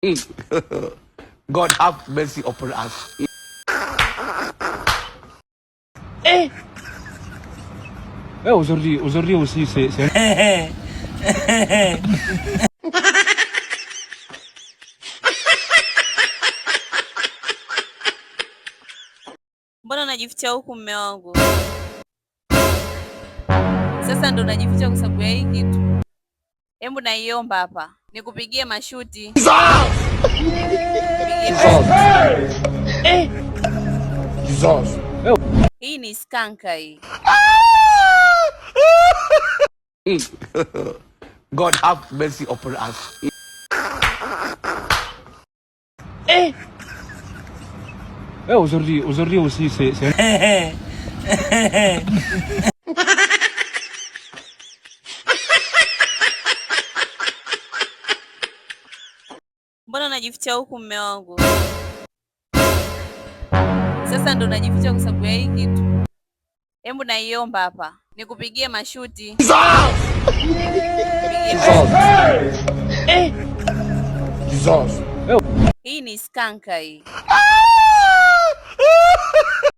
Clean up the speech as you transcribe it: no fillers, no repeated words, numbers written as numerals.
God have mercy upon us. Aujourd'hui aussi, c'est... Mbona unajificha huku mume wangu? Sasa ndo unajificha kwa sababu ya hii kitu? Hebu naiomba hapa nikupigie mashuti. Hii ni skanka hii. God have mercy upon us. Aujourd'hui aussi, c'est... Mbona unajificha huku mume wangu? Sasa ndo unajificha kwa sababu ya hii kitu? Hebu naiomba hapa nikupigie mashuti. Hii ni skanka hii.